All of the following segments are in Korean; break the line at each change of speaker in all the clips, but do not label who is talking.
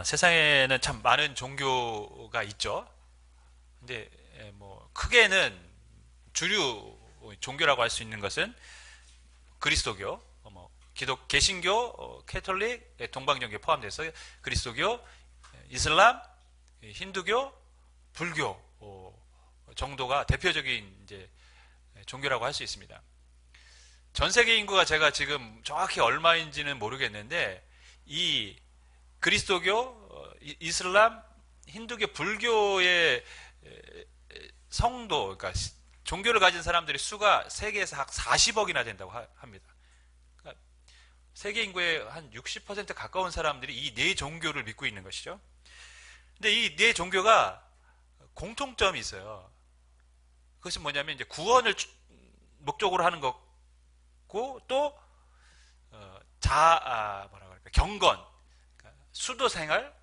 세상에는 참 많은 종교가 있죠. 근데 뭐 크게는 주류 종교라고 할 수 있는 것은 그리스도교, 뭐 기독, 개신교, 캐톨릭, 동방종교 포함돼서 그리스도교, 이슬람, 힌두교, 불교 정도가 대표적인 이제 종교라고 할 수 있습니다. 전 세계 인구가 제가 지금 정확히 얼마인지는 모르겠는데 이 그리스도교, 이슬람, 힌두교, 불교의 성도, 그러니까 종교를 가진 사람들의 수가 세계에서 약 40억이나 된다고 합니다. 그러니까 세계 인구의 한 60% 가까운 사람들이 이 네 종교를 믿고 있는 것이죠. 근데 이 네 종교가 공통점이 있어요. 그것이 뭐냐면 이제 구원을 목적으로 하는 거고 또 뭐라 그럴까, 경건, 그러니까 수도 생활,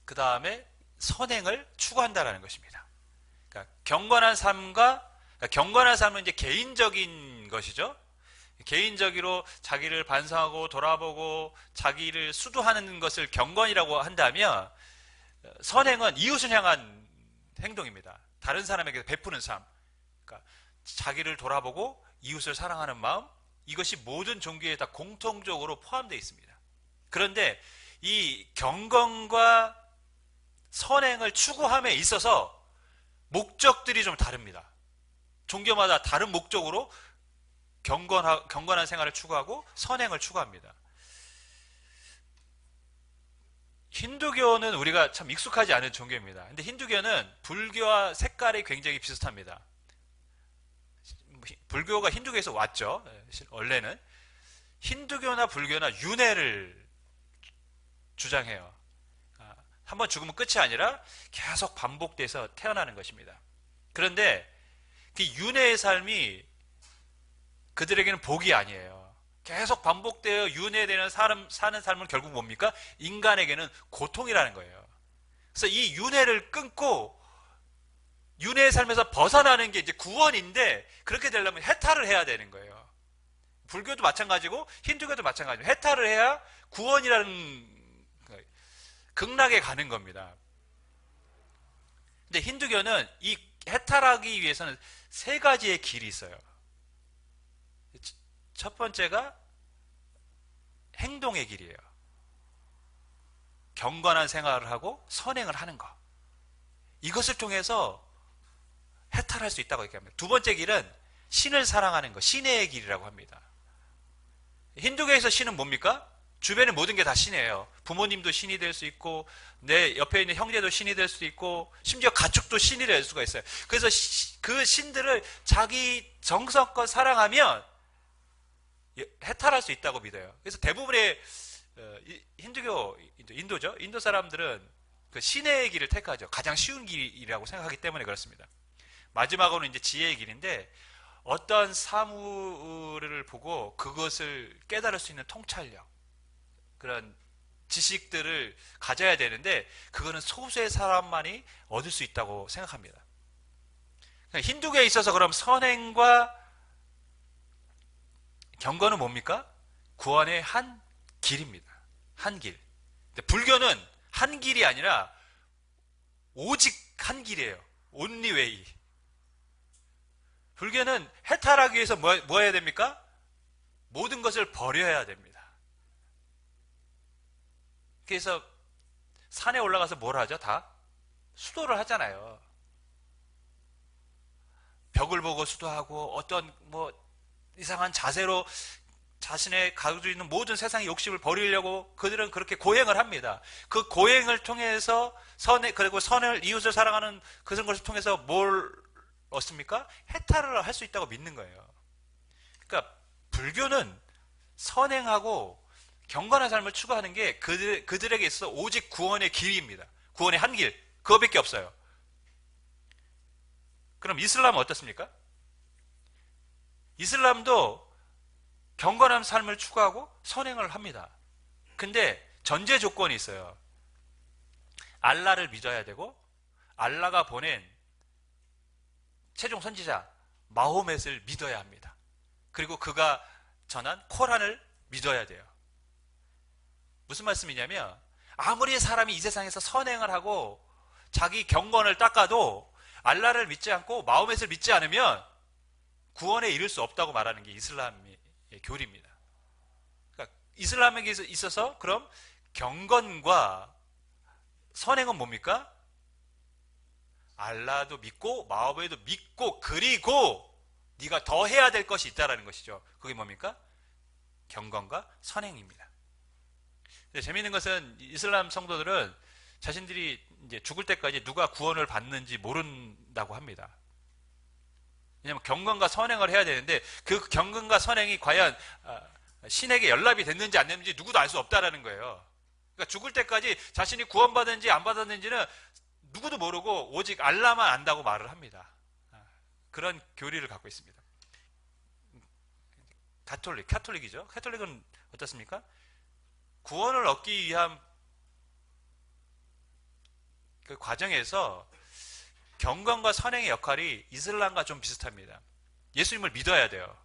그 다음에 선행을 추구한다라는 것입니다. 그러니까 경건한 삶은 이제 개인적인 것이죠. 개인적으로 자기를 반성하고 돌아보고 자기를 수도하는 것을 경건이라고 한다면, 선행은 이웃을 향한 행동입니다. 다른 사람에게 베푸는 삶. 그러니까 자기를 돌아보고 이웃을 사랑하는 마음, 이것이 모든 종교에 다 공통적으로 포함되어 있습니다. 그런데 이 경건과 선행을 추구함에 있어서 목적들이 좀 다릅니다. 종교마다 다른 목적으로 경건한 생활을 추구하고 선행을 추구합니다. 힌두교는 우리가 참 익숙하지 않은 종교입니다. 근데 힌두교는 불교와 색깔이 굉장히 비슷합니다. 불교가 힌두교에서 왔죠. 원래는 힌두교나 불교나 윤회를 주장해요. 한번 죽으면 끝이 아니라 계속 반복돼서 태어나는 것입니다. 그런데 그 윤회의 삶이 그들에게는 복이 아니에요. 계속 반복되어 윤회되는 사는 삶은 결국 뭡니까? 인간에게는 고통이라는 거예요. 그래서 이 윤회를 끊고 윤회의 삶에서 벗어나는 게 이제 구원인데, 그렇게 되려면 해탈을 해야 되는 거예요. 불교도 마찬가지고 힌두교도 마찬가지고 해탈을 해야 구원이라는 극락에 가는 겁니다. 근데 힌두교는 이 해탈하기 위해서는 세 가지의 길이 있어요. 첫 번째가 행동의 길이에요. 경건한 생활을 하고 선행을 하는 것. 이것을 통해서 해탈할 수 있다고 얘기합니다. 두 번째 길은 신을 사랑하는 것, 신의 길이라고 합니다. 힌두교에서 신은 뭡니까? 주변의 모든 게 다 신이에요. 부모님도 신이 될 수 있고, 내 옆에 있는 형제도 신이 될 수 있고, 심지어 가축도 신이 될 수가 있어요. 그래서 그 신들을 자기 정성껏 사랑하면 해탈할 수 있다고 믿어요. 그래서 대부분의 힌두교, 인도죠. 인도 사람들은 그 신의 길을 택하죠. 가장 쉬운 길이라고 생각하기 때문에 그렇습니다. 마지막으로는 이제 지혜의 길인데, 어떤 사물을 보고 그것을 깨달을 수 있는 통찰력, 그런 지식들을 가져야 되는데, 그거는 소수의 사람만이 얻을 수 있다고 생각합니다. 힌두교에 있어서 그럼 선행과 경건은 뭡니까? 구원의 한 길입니다. 한 길. 근데 불교는 한 길이 아니라 오직 한 길이에요. only way. 불교는 해탈하기 위해서 뭐 해야 됩니까? 모든 것을 버려야 됩니다. 그래서 산에 올라가서 뭘 하죠? 다 수도를 하잖아요. 벽을 보고 수도하고, 어떤 이상한 자세로 자신의 가지고 있는 모든 세상의 욕심을 버리려고 그들은 그렇게 고행을 합니다. 그 고행을 통해서 그리고 선을, 이웃을 사랑하는 그런 것을 통해서 뭘 얻습니까? 해탈을 할 수 있다고 믿는 거예요. 그러니까 불교는 선행하고 경건한 삶을 추구하는 게 그들에게 있어서 오직 구원의 길입니다. 구원의 한 길. 그거밖에 없어요. 그럼 이슬람은 어떻습니까? 이슬람도 경건한 삶을 추구하고 선행을 합니다. 근데 전제 조건이 있어요. 알라를 믿어야 되고, 알라가 보낸 최종 선지자 마호멧을 믿어야 합니다. 그리고 그가 전한 코란을 믿어야 돼요. 무슨 말씀이냐면 아무리 사람이 이 세상에서 선행을 하고 자기 경건을 닦아도 알라를 믿지 않고 마호멧을 믿지 않으면 구원에 이를 수 없다고 말하는 게 이슬람의 교리입니다. 그러니까 이슬람에게 있어서 그럼 경건과 선행은 뭡니까? 알라도 믿고 마호멧도 믿고 그리고 네가 더 해야 될 것이 있다라는 것이죠. 그게 뭡니까? 경건과 선행입니다. 재미있는 것은 이슬람 성도들은 자신들이 이제 죽을 때까지 누가 구원을 받는지 모른다고 합니다. 왜냐하면 경건과 선행을 해야 되는데 그 경건과 선행이 과연 신에게 연락이 됐는지 안 됐는지 누구도 알 수 없다라는 거예요. 그러니까 죽을 때까지 자신이 구원받았는지 안 받았는지는 누구도 모르고 오직 알라만 안다고 말을 합니다. 그런 교리를 갖고 있습니다. 카톨릭이죠. 카톨릭은 어떻습니까? 구원을 얻기 위한 그 과정에서 경건과 선행의 역할이 이슬람과 좀 비슷합니다. 예수님을 믿어야 돼요.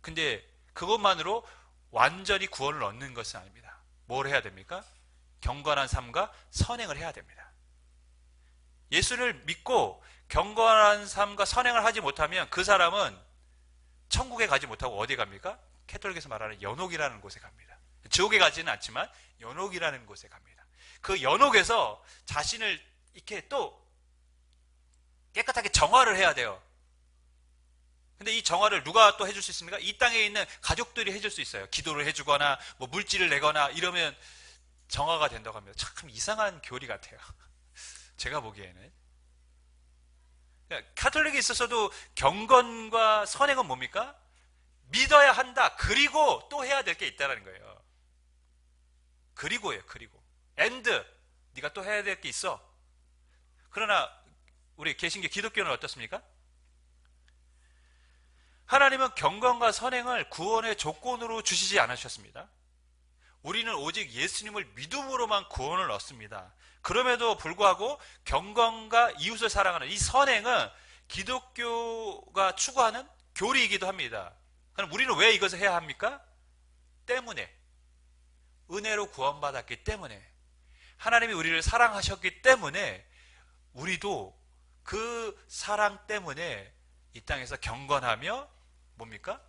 근데 그것만으로 완전히 구원을 얻는 것은 아닙니다. 뭘 해야 됩니까? 경건한 삶과 선행을 해야 됩니다. 예수를 믿고 경건한 삶과 선행을 하지 못하면 그 사람은 천국에 가지 못하고 어디에 갑니까? 캐톨릭에서 말하는 연옥이라는 곳에 갑니다. 지옥에 가지는 않지만 연옥이라는 곳에 갑니다. 그 연옥에서 자신을 이렇게 또 깨끗하게 정화를 해야 돼요. 근데 이 정화를 누가 또 해줄 수 있습니까? 이 땅에 있는 가족들이 해줄 수 있어요. 기도를 해주거나 뭐 물질을 내거나 이러면 정화가 된다고 합니다. 참 이상한 교리 같아요. 제가 보기에는. 카톨릭에 있어서도 경건과 선행은 뭡니까? 믿어야 한다. 그리고 또 해야 될 게 있다는 거예요. 그리고예요. 그리고. and 네가 또 해야 될 게 있어. 그러나 우리 개신교 기독교는 어떻습니까? 하나님은 경건과 선행을 구원의 조건으로 주시지 않으셨습니다. 우리는 오직 예수님을 믿음으로만 구원을 얻습니다. 그럼에도 불구하고 경건과 이웃을 사랑하는 이 선행은 기독교가 추구하는 교리이기도 합니다. 그럼 우리는 왜 이것을 해야 합니까? 때문에. 은혜로 구원받았기 때문에. 하나님이 우리를 사랑하셨기 때문에 우리도 그 사랑 때문에 이 땅에서 경건하며 뭡니까?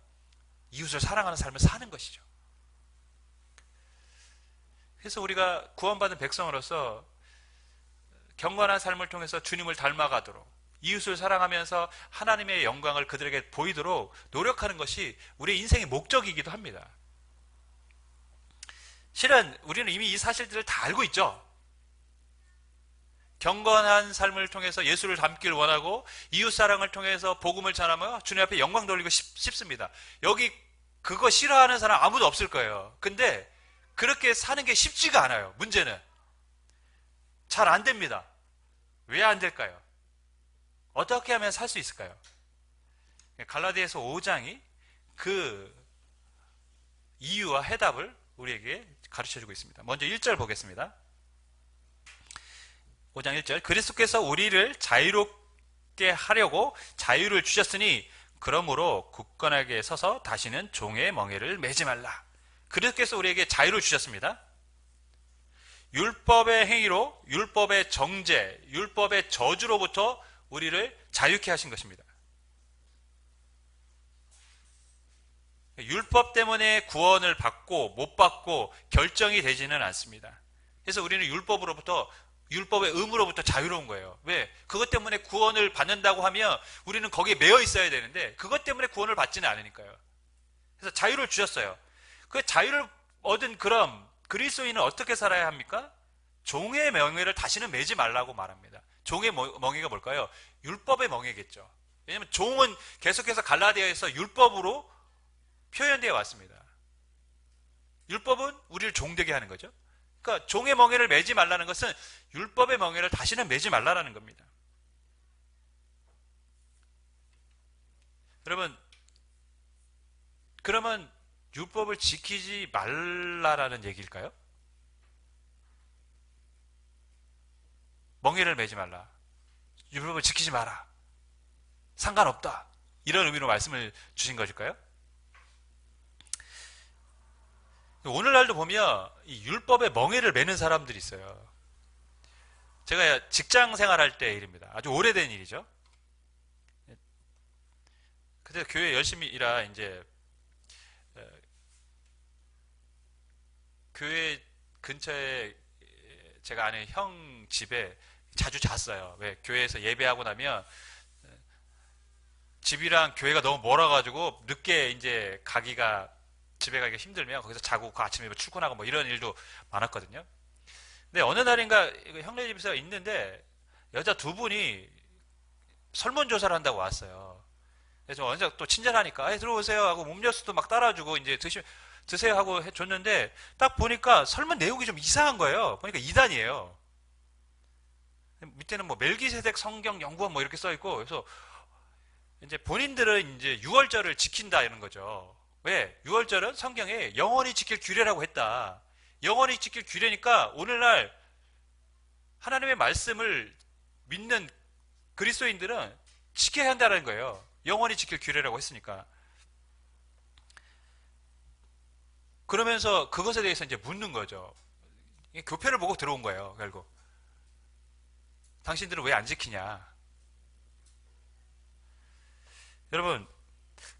이웃을 사랑하는 삶을 사는 것이죠. 그래서 우리가 구원받은 백성으로서 경건한 삶을 통해서 주님을 닮아가도록 이웃을 사랑하면서 하나님의 영광을 그들에게 보이도록 노력하는 것이 우리의 인생의 목적이기도 합니다. 실은 우리는 이미 이 사실들을 다 알고 있죠. 경건한 삶을 통해서 예수를 닮기를 원하고 이웃 사랑을 통해서 복음을 전하며 주님 앞에 영광 돌리고 싶습니다. 여기 그거 싫어하는 사람 아무도 없을 거예요. 근데 그렇게 사는 게 쉽지가 않아요. 문제는 잘 안 됩니다. 왜 안 될까요? 어떻게 하면 살 수 있을까요? 갈라디아서 5장이 그 이유와 해답을 우리에게 가르쳐주고 있습니다. 먼저 1절 보겠습니다. 5장 1절 그리스도께서 우리를 자유롭게 하려고 자유를 주셨으니 그러므로 굳건하게 서서 다시는 종의 멍에를 매지 말라. 그리스도께서 우리에게 자유를 주셨습니다. 율법의 행위로 율법의 정죄, 율법의 저주로부터 우리를 자유케 하신 것입니다. 율법 때문에 구원을 받고 못 받고 결정이 되지는 않습니다. 그래서 우리는 율법의 의무로부터 자유로운 거예요. 왜? 그것 때문에 구원을 받는다고 하면 우리는 거기에 매여 있어야 되는데 그것 때문에 구원을 받지는 않으니까요. 그래서 자유를 주셨어요. 그 자유를 얻은 그럼 그리스도인은 어떻게 살아야 합니까? 종의 멍에를 다시는 매지 말라고 말합니다. 종의 멍에가 뭘까요? 율법의 멍에겠죠. 왜냐하면 종은 계속해서 갈라디아에서 율법으로 표현되어 왔습니다. 율법은 우리를 종되게 하는 거죠. 그러니까 종의 멍에를 매지 말라는 것은 율법의 멍에를 다시는 매지 말라라는 겁니다. 여러분, 그러면 율법을 지키지 말라라는 얘기일까요? 멍에를 매지 말라. 율법을 지키지 마라. 상관없다. 이런 의미로 말씀을 주신 것일까요? 오늘날도 보면 이 율법의 멍에를 매는 사람들이 있어요. 제가 직장 생활할 때 일입니다. 아주 오래된 일이죠. 그때 교회 열심히 일하 이제 교회 근처에 제가 아는 형 집에 자주 잤어요. 왜? 교회에서 예배하고 나면 집이랑 교회가 너무 멀어가지고 늦게 이제 집에 가기가 힘들면 거기서 자고 그 아침에 출근하고 뭐 이런 일도 많았거든요. 근데 어느 날인가 형네 집에서 있는데 여자 두 분이 설문조사를 한다고 왔어요. 그래서 언제 또 친절하니까 들어오세요 하고 음료수도 막 따라주고 이제 드세요 하고 줬는데 딱 보니까 설문 내용이 좀 이상한 거예요. 보니까 이단이에요. 밑에는 뭐 멜기세덱 성경 연구원 뭐 이렇게 써 있고 그래서 이제 본인들은 이제 유월절을 지킨다 이런 거죠. 왜? 유월절은 성경에 영원히 지킬 규례라고 했다. 영원히 지킬 규례니까 오늘날 하나님의 말씀을 믿는 그리스도인들은 지켜야 한다는 거예요. 영원히 지킬 규례라고 했으니까. 그러면서 그것에 대해서 이제 묻는 거죠. 교편을 보고 들어온 거예요, 결국. 당신들은 왜 안 지키냐? 여러분,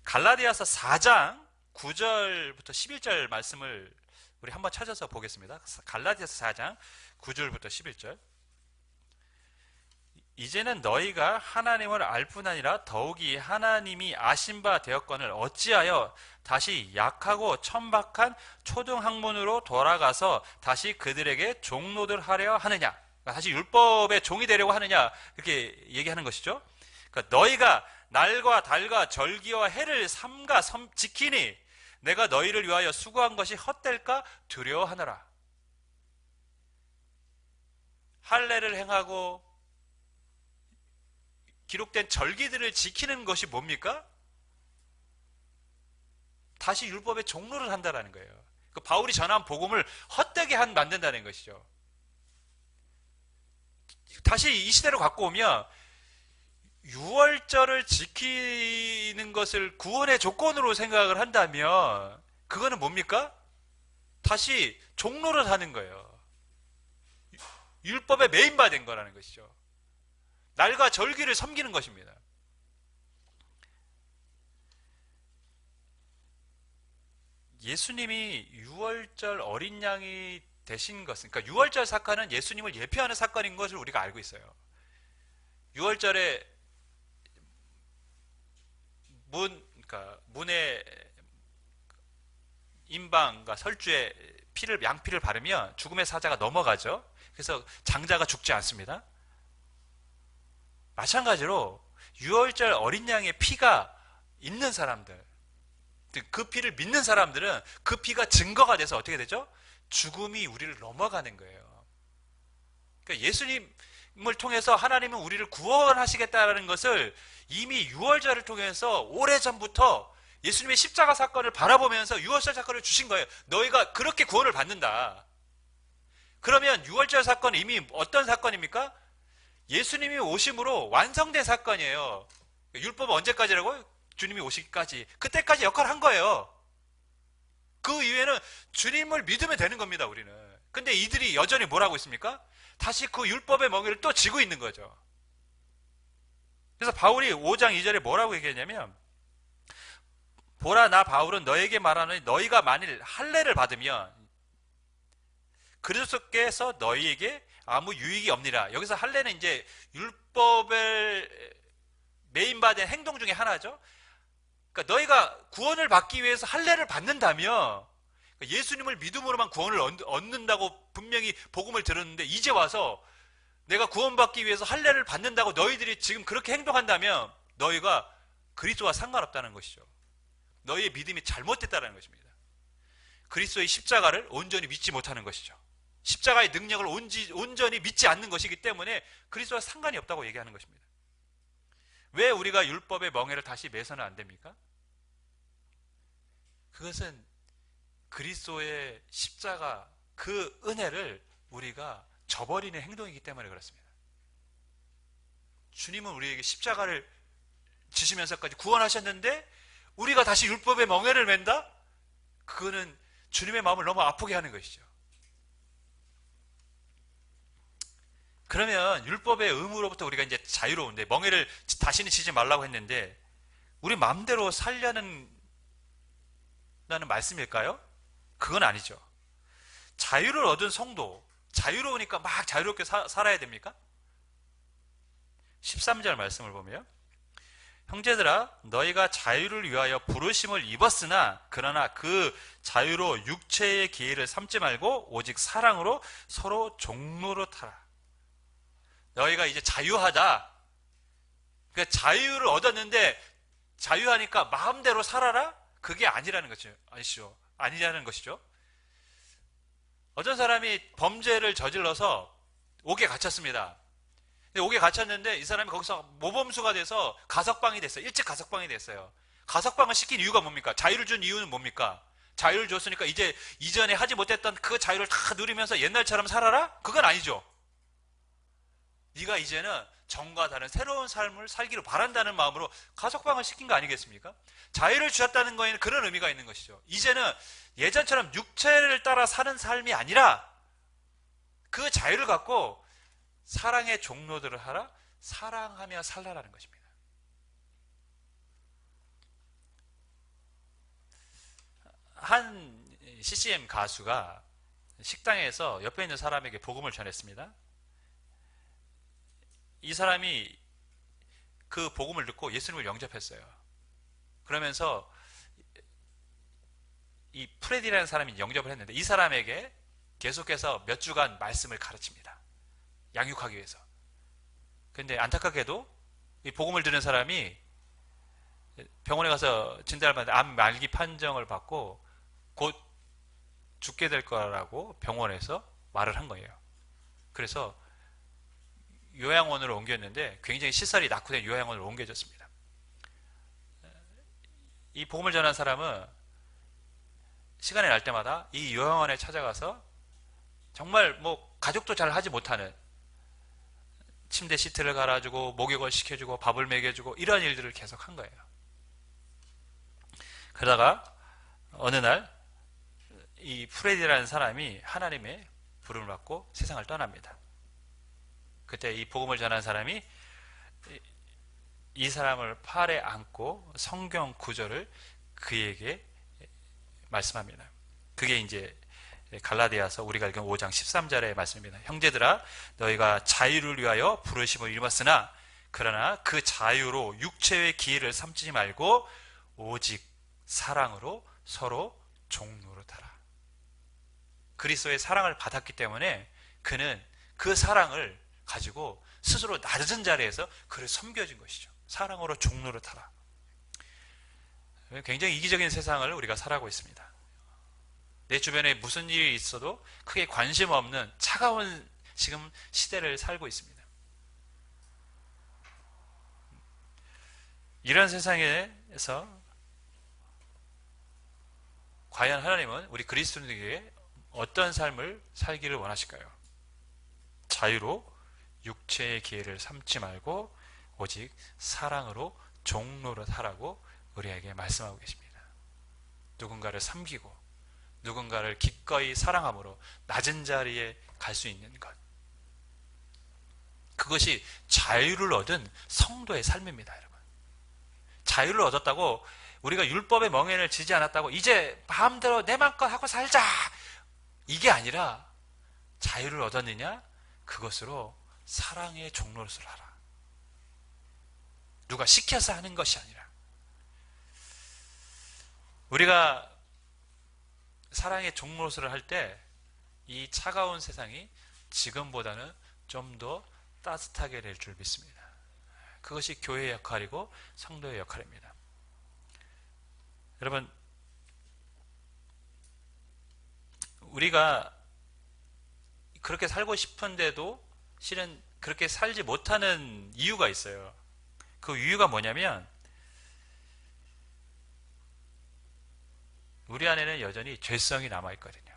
갈라디아서 4장 9절부터 11절 말씀을 우리 한번 찾아서 보겠습니다. 갈라디아서 4장 9절부터 11절. 이제는 너희가 하나님을 알 뿐 아니라 더욱이 하나님이 아신 바 되었거늘 어찌하여 다시 약하고 천박한 초등학문으로 돌아가서 다시 그들에게 종노들 하려 하느냐. 그러니까 다시 율법의 종이 되려고 하느냐. 이렇게 얘기하는 것이죠. 그러니까 너희가 날과 달과 절기와 해를 삼가 지키니 내가 너희를 위하여 수고한 것이 헛될까 두려워하노라. 할례를 행하고 기록된 절기들을 지키는 것이 뭡니까? 다시 율법의 종로를 한다는 거예요. 그 바울이 전한 복음을 헛되게 만든다는 것이죠. 다시 이 시대로 갖고 오면 유월절을 지키는 것을 구원의 조건으로 생각을 한다면 그거는 뭡니까? 다시 종로를 하는 거예요. 율법에 매인바된 거라는 것이죠. 날과 절기를 섬기는 것입니다. 예수님이 유월절 어린 양이 되신 것은, 그러니까 유월절 사건은 예수님을 예표하는 사건인 것을 우리가 알고 있어요. 유월절에 그러니까 문에 임방과 설주에 양피를 바르면 죽음의 사자가 넘어가죠. 그래서 장자가 죽지 않습니다. 마찬가지로 유월절 어린 양의 피가 있는 사람들, 그 피를 믿는 사람들은 그 피가 증거가 돼서 어떻게 되죠? 죽음이 우리를 넘어가는 거예요. 그러니까 예수님을 통해서 하나님은 우리를 구원하시겠다는 것을 이미 유월절을 통해서 오래전부터 예수님의 십자가 사건을 바라보면서 유월절 사건을 주신 거예요. 너희가 그렇게 구원을 받는다. 그러면 유월절 사건은 이미 어떤 사건입니까? 예수님이 오심으로 완성된 사건이에요. 율법은 언제까지라고요? 주님이 오시기까지. 그때까지 역할을 한 거예요. 그 이후에는 주님을 믿으면 되는 겁니다, 우리는. 근데 이들이 여전히 뭘 하고 있습니까? 다시 그 율법의 멍에를 또 지고 있는 거죠. 그래서 바울이 5장 2절에 뭐라고 얘기했냐면, 보라, 나 바울은 너에게 말하노니 너희가 만일 할례를 받으면 그리스도께서 너희에게 아무 유익이 없니라. 여기서 할례는 이제 율법을 메인바된 행동 중에 하나죠. 그러니까 너희가 구원을 받기 위해서 할례를 받는다면, 그러니까 예수님을 믿음으로만 구원을 얻는다고 분명히 복음을 들었는데 이제 와서 내가 구원받기 위해서 할례를 받는다고 너희들이 지금 그렇게 행동한다면 너희가 그리스도와 상관없다는 것이죠. 너희의 믿음이 잘못됐다는 것입니다. 그리스도의 십자가를 온전히 믿지 못하는 것이죠. 십자가의 능력을 온전히 믿지 않는 것이기 때문에 그리스도와 상관이 없다고 얘기하는 것입니다. 왜 우리가 율법의 멍에를 다시 매서는 안 됩니까? 그것은 그리스도의 십자가, 그 은혜를 우리가 저버리는 행동이기 때문에 그렇습니다. 주님은 우리에게 십자가를 지시면서까지 구원하셨는데 우리가 다시 율법의 멍에를 맨다? 그거는 주님의 마음을 너무 아프게 하는 것이죠. 그러면 율법의 의무로부터 우리가 이제 자유로운데, 멍에를 다시는 지지 말라고 했는데 우리 마음대로 살려는 말씀일까요? 그건 아니죠. 자유를 얻은 성도, 자유로우니까 막 자유롭게 살아야 됩니까? 13절 말씀을 보면, 형제들아 너희가 자유를 위하여 부르심을 입었으나 그러나 그 자유로 육체의 기회를 삼지 말고 오직 사랑으로 서로 종로로 타라. 너희가 이제 자유하다. 그러니까 자유를 얻었는데 자유하니까 마음대로 살아라? 그게 아니라는 거죠. 아시죠? 아니라는 것이죠. 어떤 사람이 범죄를 저질러서 옥에 갇혔습니다. 옥에 갇혔는데 이 사람이 거기서 모범수가 돼서 가석방이 됐어요. 일찍 가석방이 됐어요. 가석방을 시킨 이유가 뭡니까? 자유를 준 이유는 뭡니까? 자유를 줬으니까 이제 이전에 하지 못했던 그 자유를 다 누리면서 옛날처럼 살아라? 그건 아니죠. 네가 이제는 전과 다른 새로운 삶을 살기를 바란다는 마음으로 가석방을 시킨 거 아니겠습니까? 자유를 주었다는 거에는 그런 의미가 있는 것이죠. 이제는 예전처럼 육체를 따라 사는 삶이 아니라 그 자유를 갖고 사랑의 종로들을 하라, 사랑하며 살라라는 것입니다. 한 CCM 가수가 식당에서 옆에 있는 사람에게 복음을 전했습니다. 이 사람이 그 복음을 듣고 예수님을 영접했어요. 그러면서 이 프레디라는 사람이 영접을 했는데 이 사람에게 계속해서 몇 주간 말씀을 가르칩니다. 양육하기 위해서. 그런데 안타깝게도 이 복음을 들은 사람이 병원에 가서 진단을 받는데 암 말기 판정을 받고 곧 죽게 될 거라고 병원에서 말을 한 거예요. 그래서 요양원으로 옮겼는데 굉장히 시설이 낙후된 요양원으로 옮겨졌습니다. 이 복음을 전한 사람은 시간이 날 때마다 이 요양원에 찾아가서 정말 뭐 가족도 잘 하지 못하는 침대 시트를 갈아주고 목욕을 시켜주고 밥을 먹여주고 이런 일들을 계속 한 거예요. 그러다가 어느 날 이 프레디라는 사람이 하나님의 부름을 받고 세상을 떠납니다. 그때 이 복음을 전한 사람이 이 사람을 팔에 안고 성경 구절을 그에게 말씀합니다. 그게 이제 갈라디아서 우리가 읽은 5장 13절의 말씀입니다. 형제들아 너희가 자유를 위하여 부르심을 입었으나 그러나 그 자유로 육체의 기회를 삼지 말고 오직 사랑으로 서로 종로로 타라. 그리스도의 사랑을 받았기 때문에 그는 그 사랑을 가지고 스스로 낮은 자리에서 그를 섬겨준 것이죠. 사랑으로 종로로 타라. 굉장히 이기적인 세상을 우리가 살아가고 있습니다. 내 주변에 무슨 일이 있어도 크게 관심 없는 차가운 지금 시대를 살고 있습니다. 이런 세상에서 과연 하나님은 우리 그리스도인에게 어떤 삶을 살기를 원하실까요? 자유로 육체의 기회를 삼지 말고 오직 사랑으로 종로로 타라고 우리에게 말씀하고 계십니다. 누군가를 섬기고 누군가를 기꺼이 사랑함으로 낮은 자리에 갈 수 있는 것. 그것이 자유를 얻은 성도의 삶입니다, 여러분. 자유를 얻었다고 우리가 율법의 멍에를 지지 않았다고 이제 마음대로 내 맘껏 하고 살자. 이게 아니라 자유를 얻었느냐? 그것으로 사랑의 종로릇을 하라. 누가 시켜서 하는 것이 아니라 우리가 사랑의 종로릇을 할 때 이 차가운 세상이 지금보다는 좀 더 따뜻하게 될 줄 믿습니다. 그것이 교회의 역할이고 성도의 역할입니다. 여러분, 우리가 그렇게 살고 싶은데도 실은 그렇게 살지 못하는 이유가 있어요. 그 이유가 뭐냐면 우리 안에는 여전히 죄성이 남아있거든요.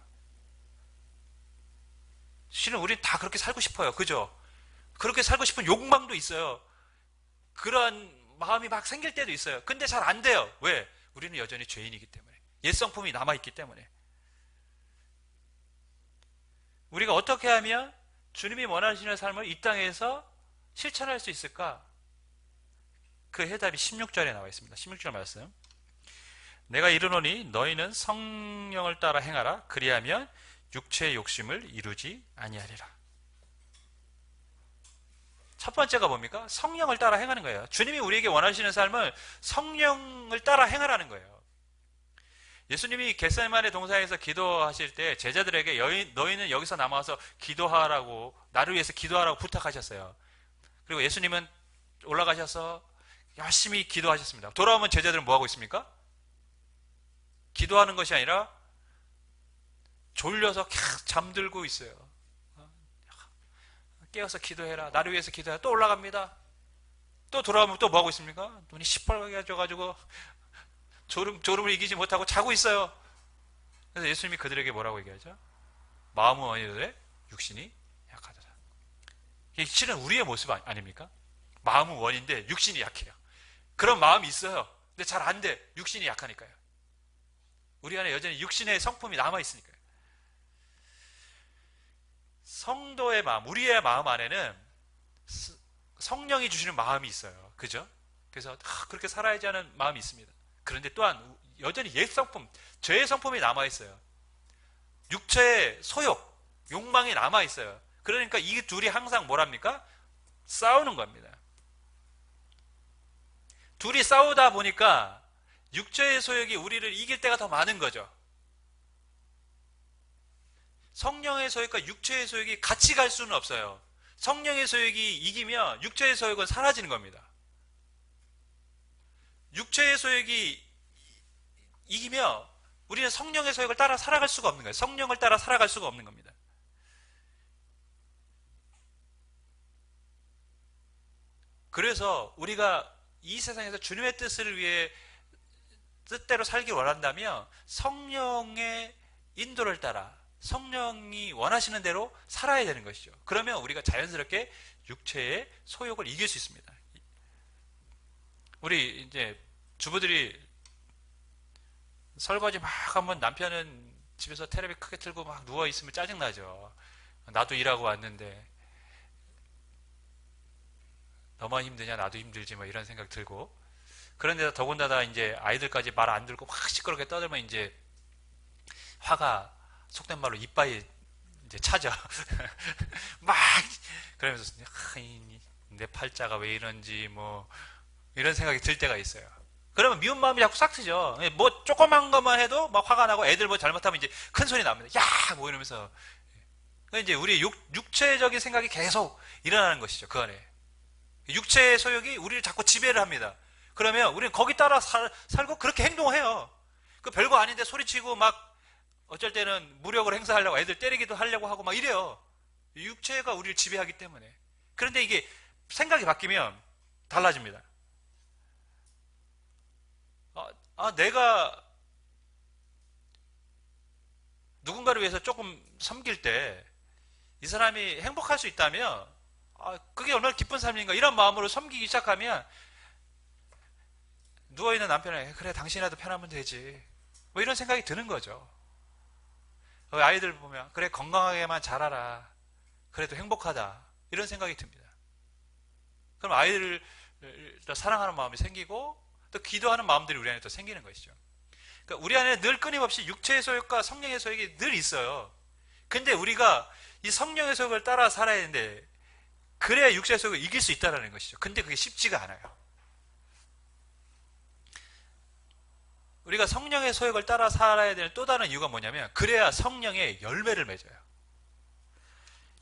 실은 우리 다 그렇게 살고 싶어요. 그죠? 그렇게 살고 싶은 욕망도 있어요. 그런 마음이 막 생길 때도 있어요. 근데 잘 안 돼요. 왜? 우리는 여전히 죄인이기 때문에. 옛 성품이 남아있기 때문에. 우리가 어떻게 하면 주님이 원하시는 삶을 이 땅에서 실천할 수 있을까? 그 해답이 16절에 나와 있습니다. 16절 말씀. 내가 이르노니 너희는 성령을 따라 행하라. 그리하면 육체의 욕심을 이루지 아니하리라. 첫 번째가 뭡니까? 성령을 따라 행하는 거예요. 주님이 우리에게 원하시는 삶을 성령을 따라 행하라는 거예요. 예수님이 겟세마네 동산에서 기도하실 때 제자들에게 너희는 여기서 남아서 기도하라고, 나를 위해서 기도하라고 부탁하셨어요. 그리고 예수님은 올라가셔서 열심히 기도하셨습니다. 돌아오면 제자들은 뭐하고 있습니까? 기도하는 것이 아니라 졸려서 캬 잠들고 있어요. 깨어서 기도해라. 나를 위해서 기도해라. 또 올라갑니다. 또 돌아오면 또 뭐하고 있습니까? 눈이 시뻘개져가지고 졸음을 이기지 못하고 자고 있어요. 그래서 예수님이 그들에게 뭐라고 얘기하죠? 마음은 원이되 육신이 약하더라. 이게 실은 우리의 모습 아닙니까? 마음은 원인데 육신이 약해요. 그런 마음이 있어요. 근데 잘 안 돼. 육신이 약하니까요. 우리 안에 여전히 육신의 성품이 남아있으니까요. 성도의 마음, 우리의 마음 안에는 성령이 주시는 마음이 있어요. 그죠? 그래서 그렇게 살아야지 하는 마음이 있습니다. 그런데 또한 여전히 옛 성품, 죄의 성품이 남아있어요. 육체의 소욕, 욕망이 남아있어요. 그러니까 이 둘이 항상 뭐랍니까? 싸우는 겁니다. 둘이 싸우다 보니까 육체의 소욕이 우리를 이길 때가 더 많은 거죠. 성령의 소욕과 육체의 소욕이 같이 갈 수는 없어요. 성령의 소욕이 이기면 육체의 소욕은 사라지는 겁니다. 육체의 소욕이 이기면 우리는 성령의 소욕을 따라 살아갈 수가 없는 거예요. 성령을 따라 살아갈 수가 없는 겁니다. 그래서 우리가 이 세상에서 주님의 뜻을 위해 뜻대로 살기 원한다면 성령의 인도를 따라 성령이 원하시는 대로 살아야 되는 것이죠. 그러면 우리가 자연스럽게 육체의 소욕을 이길 수 있습니다. 우리 이제 주부들이 설거지 막 하면 남편은 집에서 텔레비 크게 틀고 막 누워 있으면 짜증나죠. 나도 일하고 왔는데 너만 힘드냐 나도 힘들지 뭐 이런 생각 들고, 그런데 더군다나 이제 아이들까지 말 안 들고 확 시끄럽게 떠들면 이제 화가 속된 말로 이빨이 이제 차죠. 막 그러면서 내 팔자가 왜 이런지 뭐 이런 생각이 들 때가 있어요. 그러면 미운 마음이 자꾸 싹 트죠. 뭐 조그만 것만 해도 막 화가 나고, 애들 뭐 잘못하면 이제 큰 소리 납니다. 야! 뭐 이러면서. 이제 우리 육체적인 생각이 계속 일어나는 것이죠. 그 안에. 육체의 소욕이 우리를 자꾸 지배를 합니다. 그러면 우리는 거기 따라 살고 그렇게 행동을 해요. 그 별거 아닌데 소리치고 막 어쩔 때는 무력을 행사하려고 애들 때리기도 하려고 하고 막 이래요. 육체가 우리를 지배하기 때문에. 그런데 이게 생각이 바뀌면 달라집니다. 내가 누군가를 위해서 조금 섬길 때 이 사람이 행복할 수 있다면 그게 얼마나 기쁜 삶인가, 이런 마음으로 섬기기 시작하면 누워있는 남편에게 그래 당신이라도 편하면 되지 뭐 이런 생각이 드는 거죠. 아이들 보면 그래 건강하게만 자라라, 그래도 행복하다, 이런 생각이 듭니다. 그럼 아이들을 사랑하는 마음이 생기고 또 기도하는 마음들이 우리 안에 또 생기는 것이죠. 그러니까 우리 안에 늘 끊임없이 육체의 소욕과 성령의 소욕이 늘 있어요. 근데 우리가 이 성령의 소욕을 따라 살아야 되는데 그래야 육체의 소욕을 이길 수 있다는 것이죠. 근데 그게 쉽지가 않아요. 우리가 성령의 소욕을 따라 살아야 되는 또 다른 이유가 뭐냐면 그래야 성령의 열매를 맺어요.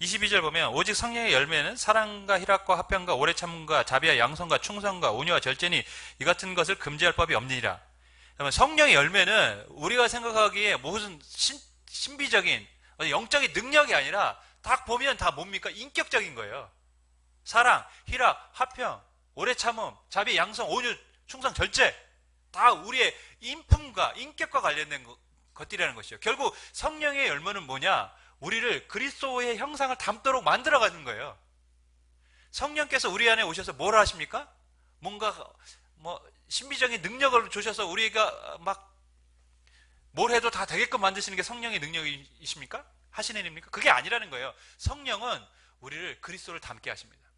22절 보면 오직 성령의 열매는 사랑과 희락과 화평과 오래 참음과 자비와 양선과 충성과 온유와 절제니 이 같은 것을 금지할 법이 없느니라. 그러면 성령의 열매는 우리가 생각하기에 무슨 신비적인 영적인 능력이 아니라 딱 보면 다 뭡니까? 인격적인 거예요. 사랑, 희락, 화평, 오래 참음, 자비, 양성, 온유, 충성, 절제, 다 우리의 인품과 인격과 관련된 것들이라는 것이죠. 결국 성령의 열매는 뭐냐? 우리를 그리스도의 형상을 담도록 만들어가는 거예요. 성령께서 우리 안에 오셔서 뭘 하십니까? 뭔가 신비적인 능력을 주셔서 우리가 막 뭘 해도 다 되게끔 만드시는 게 성령의 능력이십니까? 하시는 일입니까? 그게 아니라는 거예요. 성령은 우리를 그리스도를 닮게 하십니다.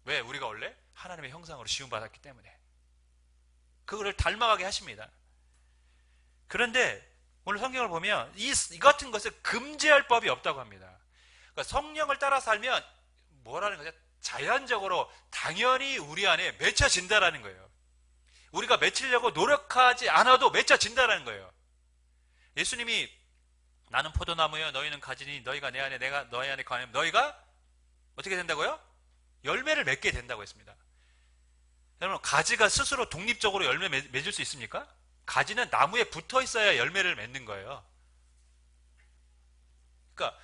왜? 우리가 원래 하나님의 형상으로 지음받았기 때문에 그거를 닮아가게 하십니다. 그런데 오늘 성경을 보면 이 같은 것을 금지할 법이 없다고 합니다. 그러니까 성령을 따라 살면 뭐라는 거죠? 자연적으로 당연히 우리 안에 맺혀진다라는 거예요. 우리가 맺히려고 노력하지 않아도 맺혀진다라는 거예요. 예수님이 나는 포도나무여 너희는 가지니 너희가 내 안에 내가 너희 안에 거하면 너희가 어떻게 된다고요? 열매를 맺게 된다고 했습니다. 여러분, 가지가 스스로 독립적으로 열매 맺을 수 있습니까? 가지는 나무에 붙어 있어야 열매를 맺는 거예요. 그러니까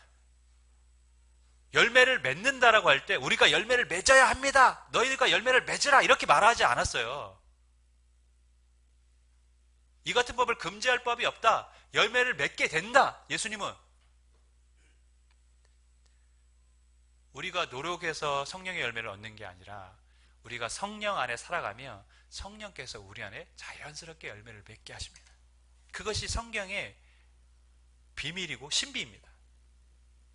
열매를 맺는다라고 할 때 우리가 열매를 맺어야 합니다. 너희가 열매를 맺으라 이렇게 말하지 않았어요. 이 같은 법을 금지할 법이 없다. 열매를 맺게 된다. 예수님은 우리가 노력해서 성령의 열매를 얻는 게 아니라 우리가 성령 안에 살아가며 성령께서 우리 안에 자연스럽게 열매를 맺게 하십니다. 그것이 성경의 비밀이고 신비입니다.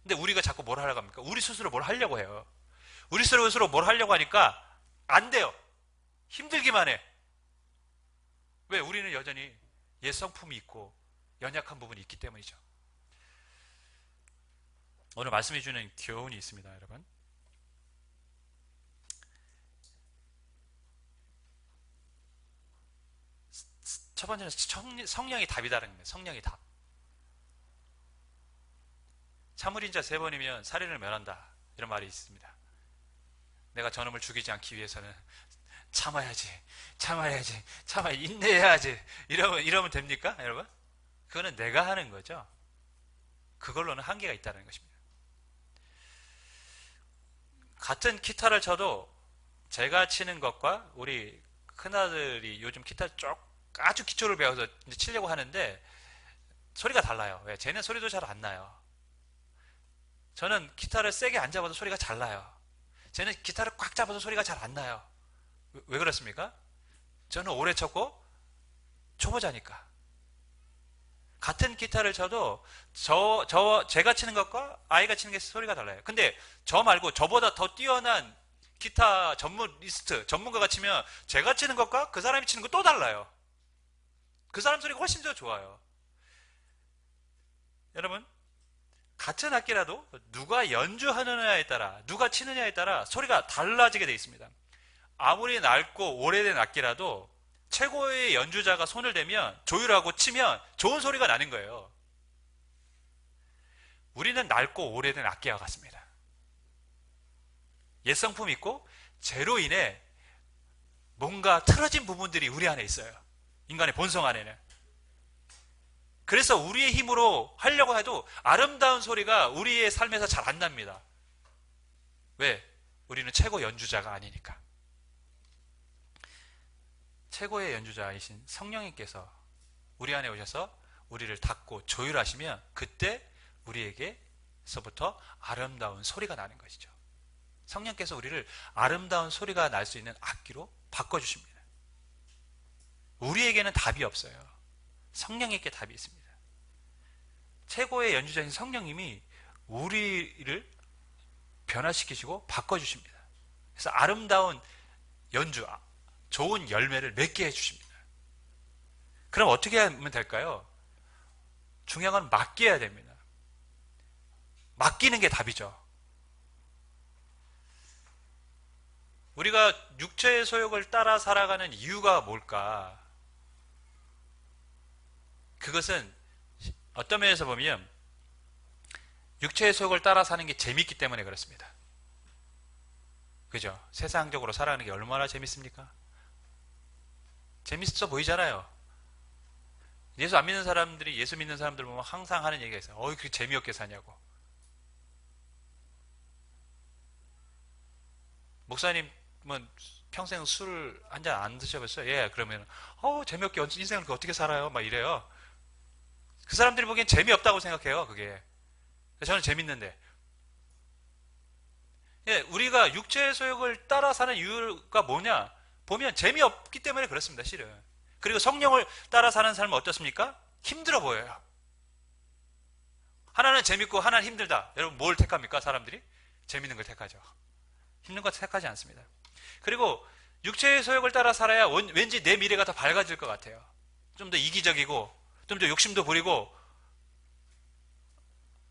근데 우리가 자꾸 뭘 하려고 합니까? 우리 스스로 뭘 하려고 해요. 우리 스스로 뭘 하려고 하니까 안 돼요. 힘들기만 해. 왜? 우리는 여전히 옛 성품이 있고 연약한 부분이 있기 때문이죠. 오늘 말씀해 주는 교훈이 있습니다, 여러분. 첫 번째는 성령이 답이다라는 겁니다. 성령이 답. 참을인 자 3번이면 살인을 면한다. 이런 말이 있습니다. 내가 저놈을 죽이지 않기 위해서는 참아야지, 인내해야지. 이러면 됩니까, 여러분? 그거는 내가 하는 거죠. 그걸로는 한계가 있다는 것입니다. 같은 기타를 쳐도 제가 치는 것과 우리 큰아들이 요즘 기타를 아주 기초를 배워서 이제 치려고 하는데 소리가 달라요. 왜? 쟤는 소리도 잘 안 나요. 저는 기타를 세게 안 잡아도 소리가 잘 나요. 쟤는 기타를 꽉 잡아도 소리가 잘 안 나요. 왜 그렇습니까? 저는 오래 쳤고 초보자니까. 같은 기타를 쳐도 제가 치는 것과 아이가 치는 게 소리가 달라요. 근데 저 말고 저보다 더 뛰어난 기타 전문가가 치면 제가 치는 것과 그 사람이 치는 거 또 달라요. 그 사람 소리가 훨씬 더 좋아요. 여러분, 같은 악기라도 누가 연주하느냐에 따라, 누가 치느냐에 따라 소리가 달라지게 되어 있습니다. 아무리 낡고 오래된 악기라도 최고의 연주자가 손을 대면 조율하고 치면 좋은 소리가 나는 거예요. 우리는 낡고 오래된 악기와 같습니다. 옛 성품이 있고 죄로 인해 뭔가 틀어진 부분들이 우리 안에 있어요. 인간의 본성 안에는. 그래서 우리의 힘으로 하려고 해도 아름다운 소리가 우리의 삶에서 잘 안 납니다. 왜? 우리는 최고 연주자가 아니니까. 최고의 연주자이신 성령님께서 우리 안에 오셔서 우리를 닦고 조율하시면 그때 우리에게서부터 아름다운 소리가 나는 것이죠. 성령께서 우리를 아름다운 소리가 날 수 있는 악기로 바꿔주십니다. 우리에게는 답이 없어요. 성령님께 답이 있습니다. 최고의 연주자인 성령님이 우리를 변화시키시고 바꿔주십니다. 그래서 아름다운 연주, 좋은 열매를 맺게 해주십니다. 그럼 어떻게 하면 될까요? 중요한 건 맡겨야 됩니다. 맡기는 게 답이죠. 우리가 육체의 소욕을 따라 살아가는 이유가 뭘까? 그것은 어떤 면에서 보면 육체의 소욕을 따라 사는 게 재밌기 때문에 그렇습니다. 그죠? 세상적으로 살아가는 게 얼마나 재밌습니까? 재밌어 보이잖아요. 예수 안 믿는 사람들이 예수 믿는 사람들 보면 항상 하는 얘기가 있어요. 그렇게 재미없게 사냐고. 목사님은 평생 술 한 잔 안 드셔봤어요? 예, 그러면 재미없게 인생을 어떻게 살아요? 막 이래요. 그 사람들이 보기엔 재미없다고 생각해요, 그게. 저는 재밌는데. 예, 우리가 육체의 소욕을 따라 사는 이유가 뭐냐? 보면 재미없기 때문에 그렇습니다, 실은. 그리고 성령을 따라 사는 삶은 어떻습니까? 힘들어 보여요. 하나는 재밌고 하나는 힘들다. 여러분 뭘 택합니까? 사람들이? 재밌는 걸 택하죠. 힘든 걸 택하지 않습니다. 그리고 육체의 소욕을 따라 살아야 왠지 내 미래가 더 밝아질 것 같아요. 좀 더 이기적이고 좀 더 욕심도 부리고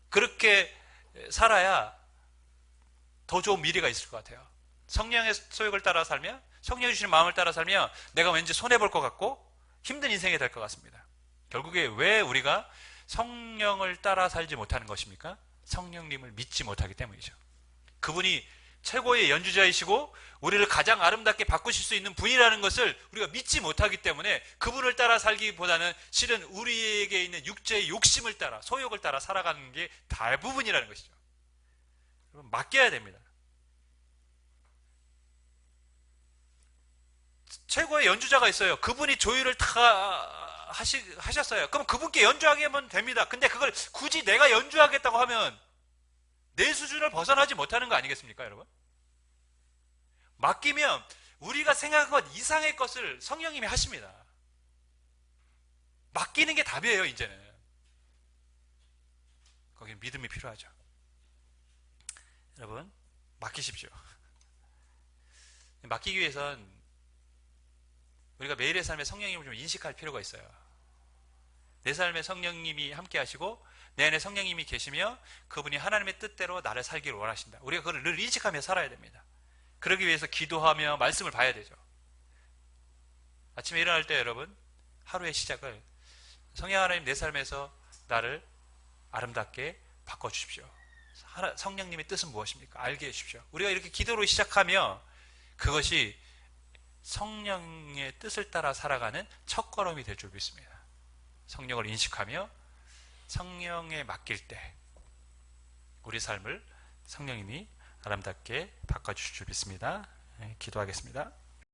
그렇게 살아야 더 좋은 미래가 있을 것 같아요. 성령의 소욕을 따라 살면, 성령이 주시는 마음을 따라 살면 내가 왠지 손해볼 것 같고 힘든 인생이 될 것 같습니다. 결국에 왜 우리가 성령을 따라 살지 못하는 것입니까? 성령님을 믿지 못하기 때문이죠. 그분이 최고의 연주자이시고 우리를 가장 아름답게 바꾸실 수 있는 분이라는 것을 우리가 믿지 못하기 때문에 그분을 따라 살기보다는 실은 우리에게 있는 육체의 욕심을 따라, 소욕을 따라 살아가는 게 대부분이라는 것이죠. 여러분, 맡겨야 됩니다. 최고의 연주자가 있어요. 그분이 조율을 다 하셨어요. 그럼 그분께 연주하게 하면 됩니다. 근데 그걸 굳이 내가 연주하겠다고 하면 내 수준을 벗어나지 못하는 거 아니겠습니까, 여러분? 맡기면 우리가 생각한 것 이상의 것을 성령님이 하십니다. 맡기는 게 답이에요, 이제는. 거기는 믿음이 필요하죠. 여러분, 맡기십시오. 맡기기 위해선 우리가 매일의 삶에 성령님을 좀 인식할 필요가 있어요. 내 삶에 성령님이 함께 하시고 내 안에 성령님이 계시며 그분이 하나님의 뜻대로 나를 살기를 원하신다. 우리가 그걸 늘 인식하며 살아야 됩니다. 그러기 위해서 기도하며 말씀을 봐야 되죠. 아침에 일어날 때 여러분, 하루의 시작을 성령 하나님 내 삶에서 나를 아름답게 바꿔주십시오. 성령님의 뜻은 무엇입니까? 알게 해주십시오. 우리가 이렇게 기도로 시작하며 그것이 성령의 뜻을 따라 살아가는 첫걸음이 될 줄 믿습니다. 성령을 인식하며 성령에 맡길 때 우리 삶을 성령님이 아름답게 바꿔주실 줄 믿습니다. 기도하겠습니다.